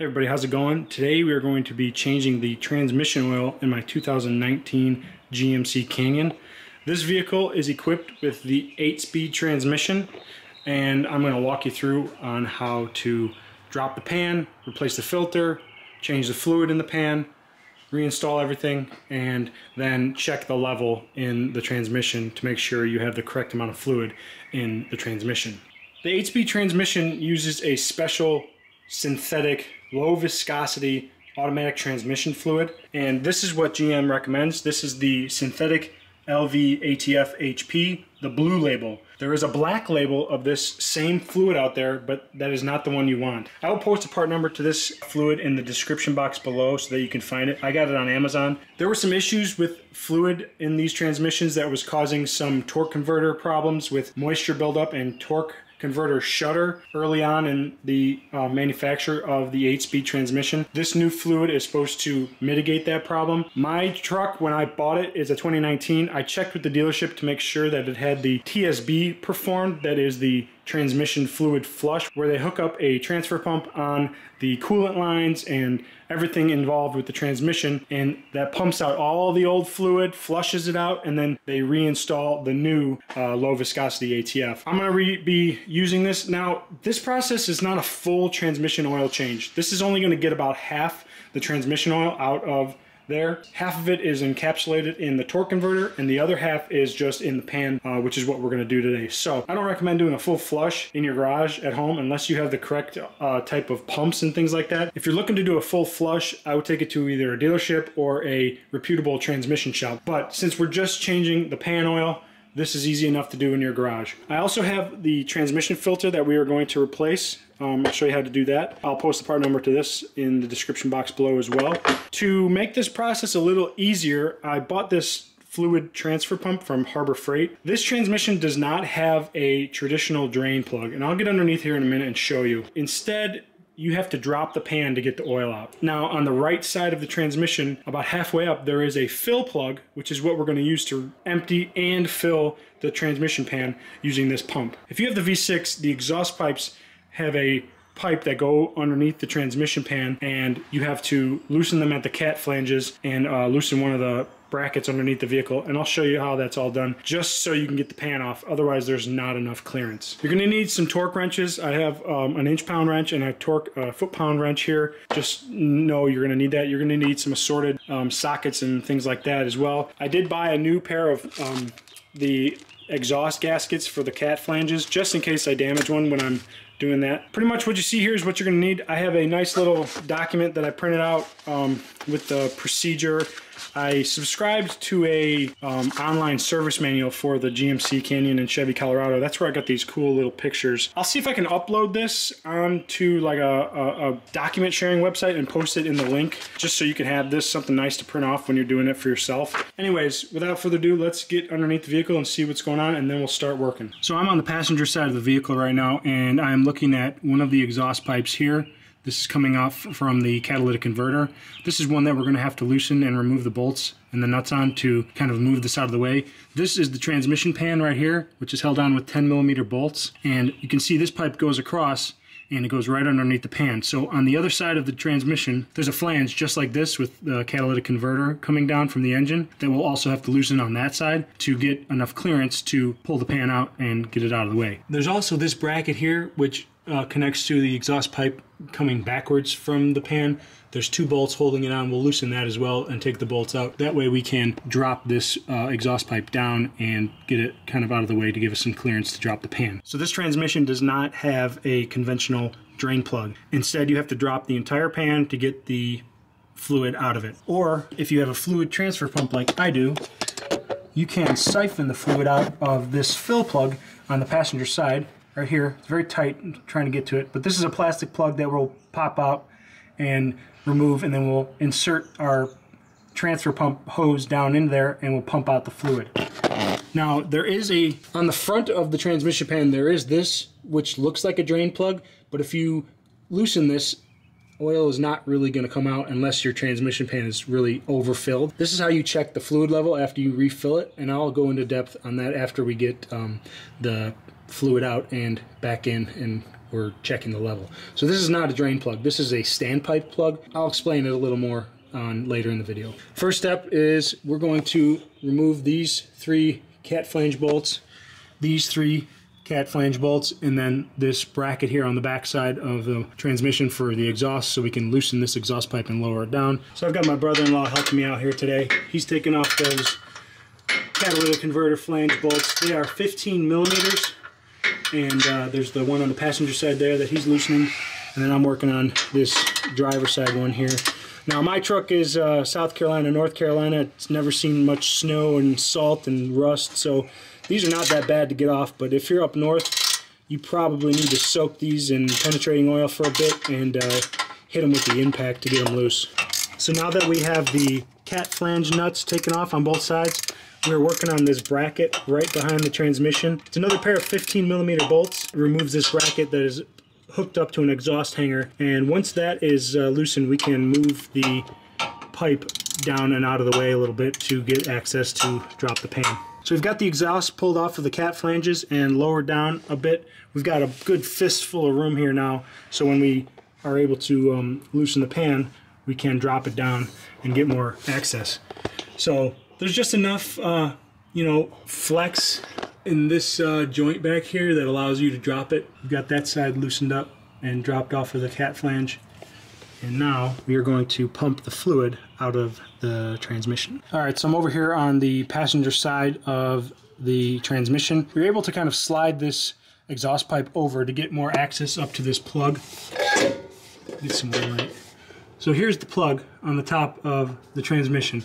Hey everybody, how's it going? Today we are going to be changing the transmission oil in my 2019 GMC Canyon. This vehicle is equipped with the 8-speed transmission, and I'm going to walk you through on how to drop the pan, replace the filter, change the fluid in the pan, reinstall everything, and then check the level in the transmission to make sure you have the correct amount of fluid in the transmission. The 8-speed transmission uses a special synthetic low viscosity automatic transmission fluid, and this is what GM recommends. This is the synthetic LV ATF HP, the blue label. There is a black label of this same fluid out there, but that is not the one you want. I will post a part number to this fluid in the description box below so that you can find it. I got it on Amazon. There were some issues with fluid in these transmissions that was causing some torque converter problems with moisture buildup and torque converter shutter early on in the manufacture of the 8-speed transmission. This new fluid is supposed to mitigate that problem. My truck, when I bought it, is a 2019. I checked with the dealership to make sure that it had the TSB performed, that is the transmission fluid flush, where they hook up a transfer pump on the coolant lines and everything involved with the transmission, and that pumps out all the old fluid, flushes it out, and then they reinstall the new low viscosity ATF. I'm going to be using this. Now, this process is not a full transmission oil change. This is only going to get about half the transmission oil out of there. Half of it is encapsulated in the torque converter, and the other half is just in the pan, which is what we're going to do today. So I don't recommend doing a full flush in your garage at home unless you have the correct type of pumps and things like that. If you're looking to do a full flush, I would take it to either a dealership or a reputable transmission shop. But since we're just changing the pan oil, this is easy enough to do in your garage. I also have the transmission filter that we are going to replace. I'll show you how to do that. I'll post the part number to this in the description box below as well. To make this process a little easier, I bought this fluid transfer pump from Harbor Freight. This transmission does not have a traditional drain plug, and I'll get underneath here in a minute and show you. Instead, you have to drop the pan to get the oil out. Now, on the right side of the transmission, about halfway up, there is a fill plug, which is what we're going to use to empty and fill the transmission pan using this pump. If you have the V6, the exhaust pipes have a pipe that go underneath the transmission pan, and you have to loosen them at the cat flanges and loosen one of the brackets underneath the vehicle, and I'll show you how that's all done just so you can get the pan off. Otherwise, there's not enough clearance. You're going to need some torque wrenches. I have an inch-pound wrench and a torque foot-pound wrench here. Just know you're going to need that. You're going to need some assorted sockets and things like that as well. I did buy a new pair of the exhaust gaskets for the cat flanges just in case I damage one when I'm doing that. Pretty much what you see here is what you're going to need. I have a nice little document that I printed out with the procedure. I subscribed to a online service manual for the GMC Canyon and Chevy Colorado. That's where I got these cool little pictures. I'll see if I can upload this onto like a document sharing website and post it in the link just so you can have this, something nice to print off when you're doing it for yourself. Anyways, without further ado, let's get underneath the vehicle and see what's going on, and then we'll start working. So I'm on the passenger side of the vehicle right now, and I'm looking at one of the exhaust pipes here. This is coming off from the catalytic converter. This is one that we're going to have to loosen and remove the bolts and the nuts on to kind of move this out of the way. This is the transmission pan right here, which is held on with 10mm bolts. And you can see this pipe goes across and it goes right underneath the pan. So on the other side of the transmission, there's a flange just like this with the catalytic converter coming down from the engine that we'll also have to loosen on that side to get enough clearance to pull the pan out and get it out of the way. There's also this bracket here, which connects to the exhaust pipe coming backwards from the pan. There's two bolts holding it on. We'll loosen that as well and take the bolts out. That way we can drop this exhaust pipe down and get it kind of out of the way to give us some clearance to drop the pan. So this transmission does not have a conventional drain plug. Instead, you have to drop the entire pan to get the fluid out of it. Or if you have a fluid transfer pump like I do, you can siphon the fluid out of this fill plug on the passenger side right here. It's very tight, I'm trying to get to it, but this is a plastic plug that will pop out and remove, and then we'll insert our transfer pump hose down in there and we'll pump out the fluid. Now there is on the front of the transmission pan, there is this which looks like a drain plug, but if you loosen this, oil is not really going to come out unless your transmission pan is really overfilled. This is how you check the fluid level after you refill it, and I'll go into depth on that after we get the fluid out and back in and we're checking the level. So this is not a drain plug. This is a standpipe plug. I'll explain it a little more on later in the video. First step is we're going to remove these 3 cat flange bolts, these 3 cat flange bolts, and then this bracket here on the back side of the transmission for the exhaust, so we can loosen this exhaust pipe and lower it down. So I've got my brother-in-law helping me out here today. He's taking off those catalytic converter flange bolts. They are 15 millimeters, and there's the one on the passenger side there that he's loosening, and then I'm working on this driver side one here. Now my truck is South Carolina, North Carolina. It's never seen much snow and salt and rust, so these are not that bad to get off, but if you're up north, you probably need to soak these in penetrating oil for a bit and hit them with the impact to get them loose. So now that we have the cat flange nuts taken off on both sides, we're working on this bracket right behind the transmission. It's another pair of 15 millimeter bolts. It removes this bracket that is hooked up to an exhaust hanger, and once that is loosened, we can move the pipe down and out of the way a little bit to get access to drop the pan. So we've got the exhaust pulled off of the cat flanges and lowered down a bit. We've got a good fistful of room here now, so when we are able to loosen the pan, we can drop it down and get more access. So there's just enough you know, flex in this joint back here that allows you to drop it. We've got that side loosened up and dropped off of the cat flange. And now we are going to pump the fluid out of the transmission. All right, so I'm over here on the passenger side of the transmission. We're able to kind of slide this exhaust pipe over to get more access up to this plug. Get some more light. So here's the plug on the top of the transmission.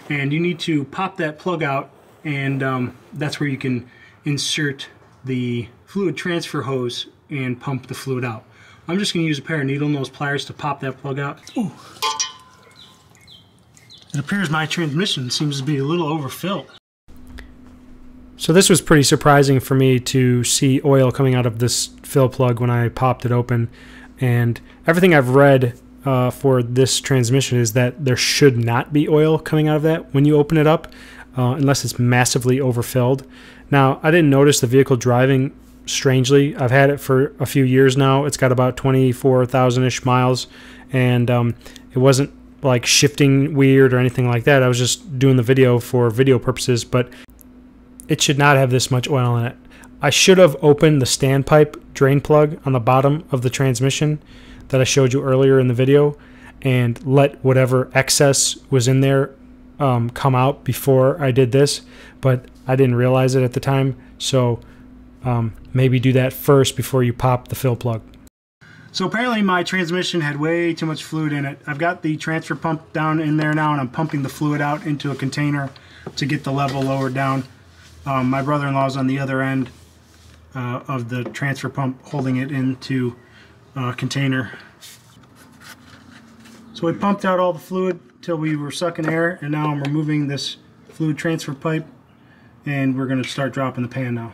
And you need to pop that plug out, and that's where you can insert the fluid transfer hose and pump the fluid out. I'm just going to use a pair of needle nose pliers to pop that plug out. Ooh. It appears my transmission seems to be a little overfilled. So this was pretty surprising for me to see oil coming out of this fill plug when I popped it open. And everything I've read for this transmission is that there should not be oil coming out of that when you open it up, unless it's massively overfilled. Now, I didn't notice the vehicle driving strangely. I've had it for a few years now. It's got about 24,000-ish miles, and it wasn't like shifting weird or anything like that. I was just doing the video for video purposes, but it should not have this much oil in it. I should have opened the standpipe drain plug on the bottom of the transmission that I showed you earlier in the video and let whatever excess was in there come out before I did this, but I didn't realize it at the time, so maybe do that first before you pop the fill plug. So apparently my transmission had way too much fluid in it. I've got the transfer pump down in there now, and I'm pumping the fluid out into a container to get the level lowered down. My brother-in-law's on the other end of the transfer pump holding it into a container. So we pumped out all the fluid till we were sucking air, and now I'm removing this fluid transfer pipe, and we're going to start dropping the pan now.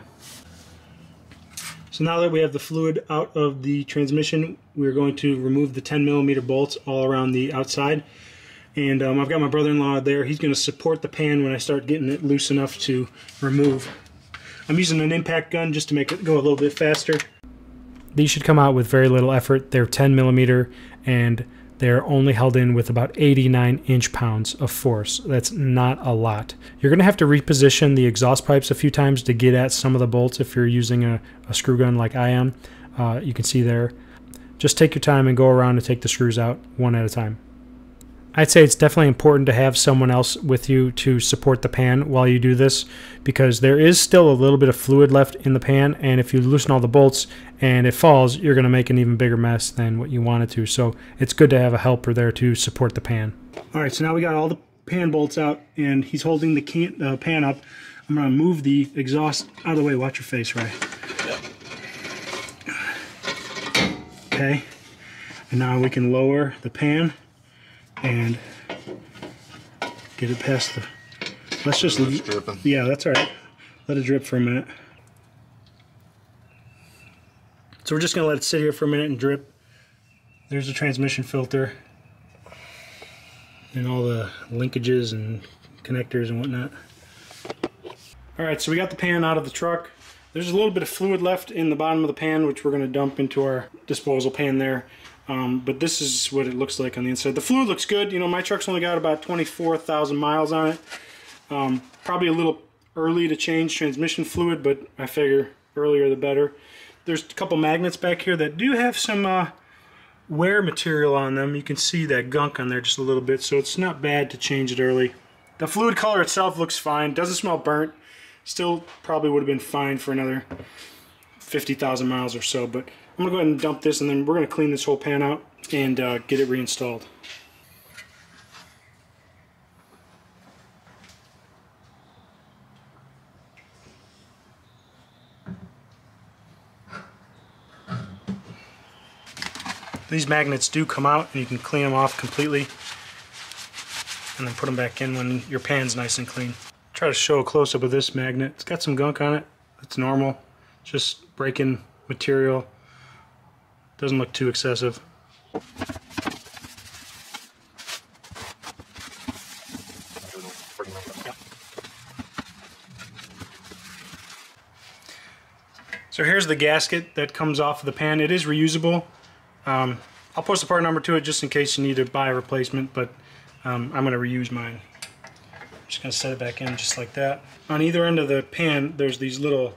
So now that we have the fluid out of the transmission, we're going to remove the 10 millimeter bolts all around the outside. And I've got my brother-in-law there. He's going to support the pan when I start getting it loose enough to remove. I'm using an impact gun just to make it go a little bit faster. These should come out with very little effort. They're 10 millimeter, and they're only held in with about 89 inch-pounds of force. That's not a lot. You're going to have to reposition the exhaust pipes a few times to get at some of the bolts if you're using a screw gun like I am. You can see there. Just take your time and go around and take the screws out one at a time. I'd say it's definitely important to have someone else with you to support the pan while you do this, because there is still a little bit of fluid left in the pan, and if you loosen all the bolts and it falls, you're going to make an even bigger mess than what you wanted to. So it's good to have a helper there to support the pan. Alright, so now we got all the pan bolts out, and he's holding the pan up. I'm going to move the exhaust out of the way. Watch your face, Ray. Okay, and now we can lower the pan and get it past the... Let's just... Yeah, that's alright. Let it drip for a minute. So we're just going to let it sit here for a minute and drip. There's the transmission filter and all the linkages and connectors and whatnot. Alright, so we got the pan out of the truck. There's a little bit of fluid left in the bottom of the pan, which we're going to dump into our disposal pan there. But this is what it looks like on the inside. The fluid looks good. You know, my truck's only got about 24,000 miles on it. Probably a little early to change transmission fluid, but I figure earlier the better. There's a couple magnets back here that do have some wear material on them. You can see that gunk on there just a little bit, so it's not bad to change it early. The fluid color itself looks fine. Doesn't smell burnt. Still probably would have been fine for another 50,000 miles or so, but I'm going to go ahead and dump this, and then we're going to clean this whole pan out and get it reinstalled. These magnets do come out, and you can clean them off completely and then put them back in when your pan's nice and clean. Try to show a close-up of this magnet. It's got some gunk on it. It's normal. Just breaking material. Doesn't look too excessive. So here's the gasket that comes off of the pan. It is reusable. I'll post a part number to it just in case you need to buy a replacement, but I'm going to reuse mine. Just going to set it back in just like that. On either end of the pan, there's these little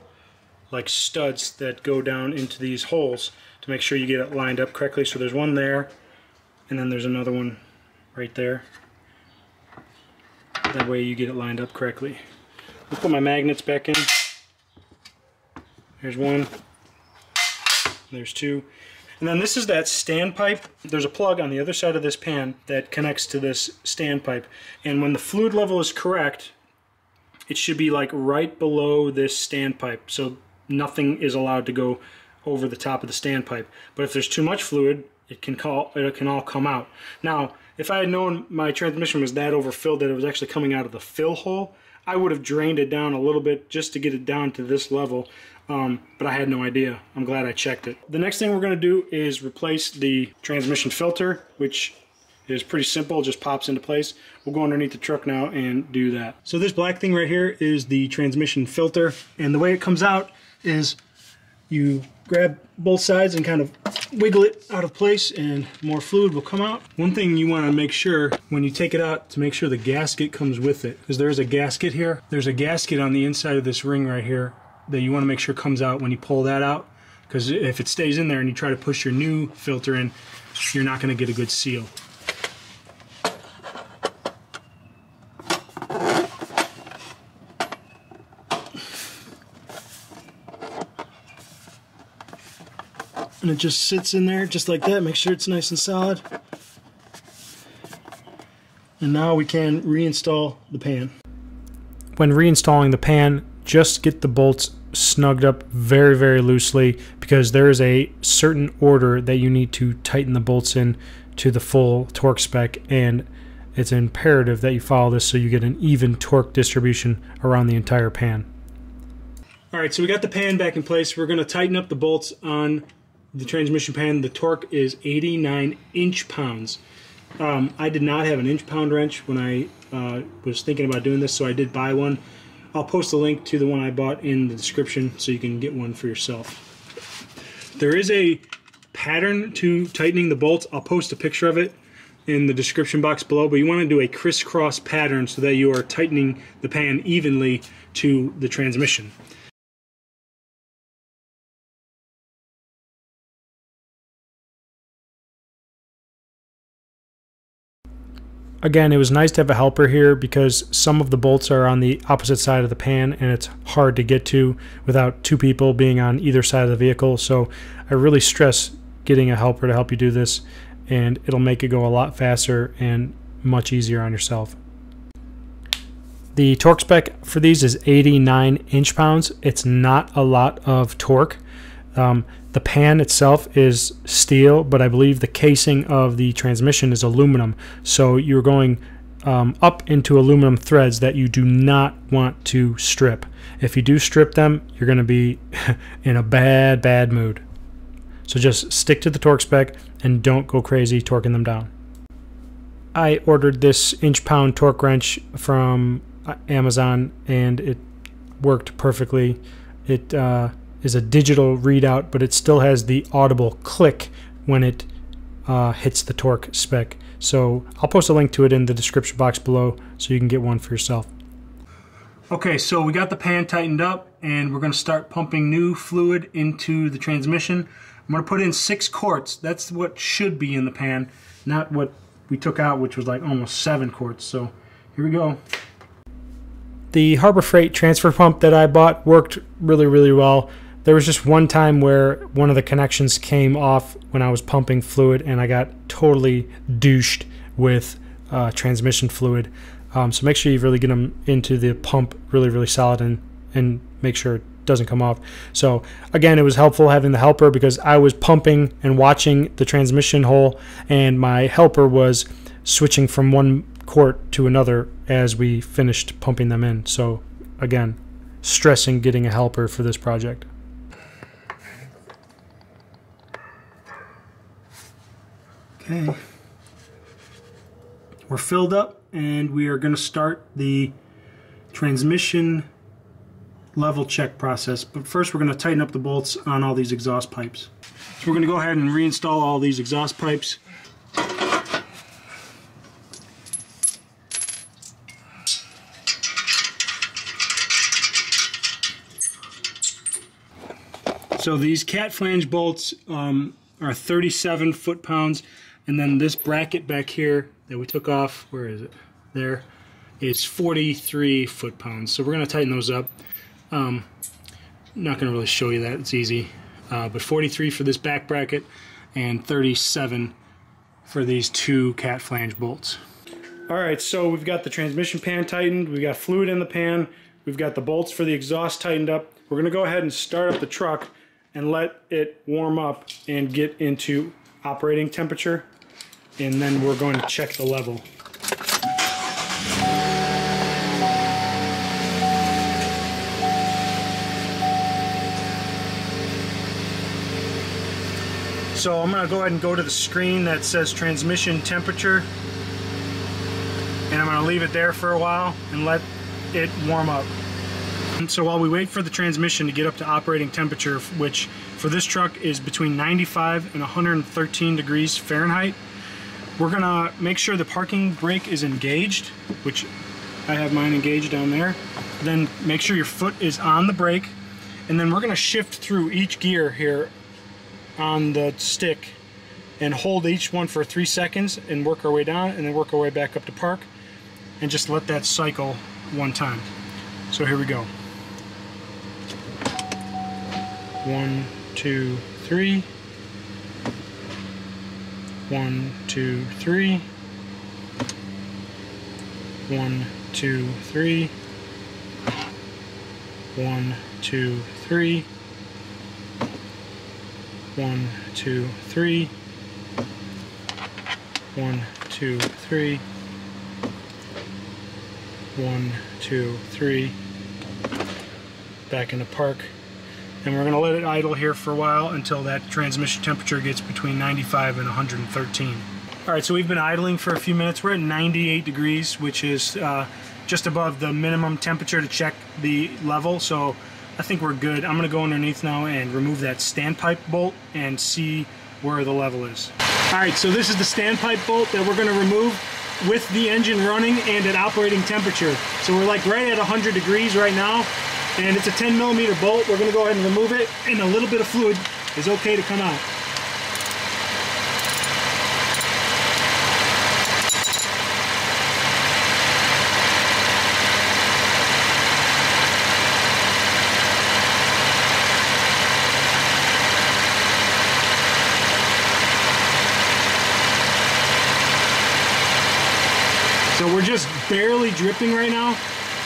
like studs that go down into these holes to make sure you get it lined up correctly. So there's one there, and then there's another one right there. That way you get it lined up correctly. I'll put my magnets back in. There's one. There's two. And then this is that standpipe. There's a plug on the other side of this pan that connects to this standpipe. And when the fluid level is correct, it should be like right below this standpipe. So nothing is allowed to go over the top of the standpipe. But if there's too much fluid, it can all come out. Now, if I had known my transmission was that overfilled that it was actually coming out of the fill hole, I would have drained it down a little bit just to get it down to this level. But I had no idea. I'm glad I checked it. The next thing we're going to do is replace the transmission filter, which is pretty simple, just pops into place. We'll go underneath the truck now and do that. So this black thing right here is the transmission filter, and the way it comes out is you grab both sides and kind of wiggle it out of place and more fluid will come out. One thing you want to make sure when you take it out to make sure the gasket comes with it, because there's a gasket here. There's a gasket on the inside of this ring right here that you want to make sure comes out when you pull that out, because if it stays in there and you try to push your new filter in, you're not going to get a good seal. And it just sits in there just like that. Make sure it's nice and solid. And now we can reinstall the pan. When reinstalling the pan, just get the bolts snugged up very, very loosely, because there is a certain order that you need to tighten the bolts in to the full torque spec, and it's imperative that you follow this so you get an even torque distribution around the entire pan. Alright, so we got the pan back in place. We're going to tighten up the bolts on the transmission pan. The torque is 89 inch-pounds. I did not have an inch-pound wrench when I was thinking about doing this, so I did buy one. I'll post a link to the one I bought in the description so you can get one for yourself. There is a pattern to tightening the bolts. I'll post a picture of it in the description box below, but you want to do a crisscross pattern so that you are tightening the pan evenly to the transmission. Again, it was nice to have a helper here because some of the bolts are on the opposite side of the pan and it's hard to get to without two people being on either side of the vehicle. So I really stress getting a helper to help you do this, and it'll make it go a lot faster and much easier on yourself. The torque spec for these is 89 inch-pounds. It's not a lot of torque. The pan itself is steel, but I believe the casing of the transmission is aluminum. So you're going up into aluminum threads that you do not want to strip. If you do strip them, you're going to be in a bad mood. So just stick to the torque spec and don't go crazy torquing them down. I ordered this inch-pound torque wrench from Amazon and it worked perfectly. it is a digital readout, but it still has the audible click when it hits the torque spec. So I'll post a link to it in the description box below so you can get one for yourself. Okay, so we got the pan tightened up and we're going to start pumping new fluid into the transmission. I'm going to put in 6 quarts. That's what should be in the pan, not what we took out, which was like almost 7 quarts. So here we go. The Harbor Freight transfer pump that I bought worked really well. There was just one time where one of the connections came off when I was pumping fluid and I got totally douched with transmission fluid. So make sure you really get them into the pump really solid and make sure it doesn't come off. So again, it was helpful having the helper because I was pumping and watching the transmission hole, and my helper was switching from one quart to another as we finished pumping them in. So again, stressing getting a helper for this project. Okay, we're filled up and we are going to start the transmission level check process. But first we're going to tighten up the bolts on all these exhaust pipes. So we're going to go ahead and reinstall all these exhaust pipes. So these cat flange bolts are 37 foot-pounds, and then this bracket back here that we took off, where is it? There, is 43 foot-pounds. So we're going to tighten those up. Not going to really show you that, it's easy. But 43 for this back bracket and 37 for these 2 cat flange bolts. Alright, so we've got the transmission pan tightened, we've got fluid in the pan, we've got the bolts for the exhaust tightened up. We're going to go ahead and start up the truck and let it warm up and get into operating temperature, and then we're going to check the level. So I'm going to go ahead and go to the screen that says transmission temperature, and I'm going to leave it there for a while and let it warm up. So while we wait for the transmission to get up to operating temperature, which for this truck is between 95 and 113 degrees Fahrenheit, we're gonna make sure the parking brake is engaged, which I have mine engaged down there. Then make sure your foot is on the brake, and then we're gonna shift through each gear here on the stick and hold each one for 3 seconds and work our way down, and then work our way back up to park, and just let that cycle one time. So here we go. 1, 2, 3. 1, 2, 3. 1, 2, 3. 1, 2, 3. 1, 2, 3. 1, 2, 3. 1, 2, 3. Back into park. And we're going to let it idle here for a while until that transmission temperature gets between 95 and 113. Alright, so we've been idling for a few minutes. We're at 98 degrees, which is just above the minimum temperature to check the level, so I think we're good. I'm going to go underneath now and remove that standpipe bolt and see where the level is. Alright, so this is the standpipe bolt that we're going to remove with the engine running and at operating temperature. So we're like right at 100 degrees right now. And it's a 10 millimeter bolt. We're going to go ahead and remove it, and a little bit of fluid is okay to come out. So we're just barely dripping right now,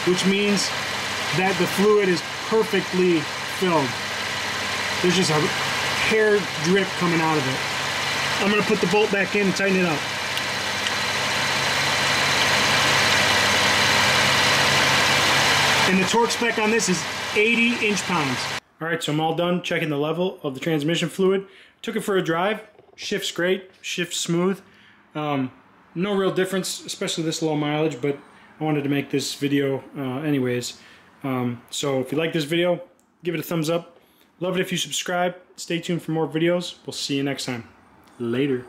which means that the fluid is perfectly filled. There's just a hair drip coming out of it. I'm going to put the bolt back in and tighten it up. And the torque spec on this is 80 inch-pounds. Alright, so I'm all done checking the level of the transmission fluid. Took it for a drive. Shifts great, shifts smooth. No real difference, especially this low mileage, but I wanted to make this video anyways. So if you like this video, give it a thumbs up. Love it if you subscribe. Stay tuned for more videos. We'll see you next time. Later.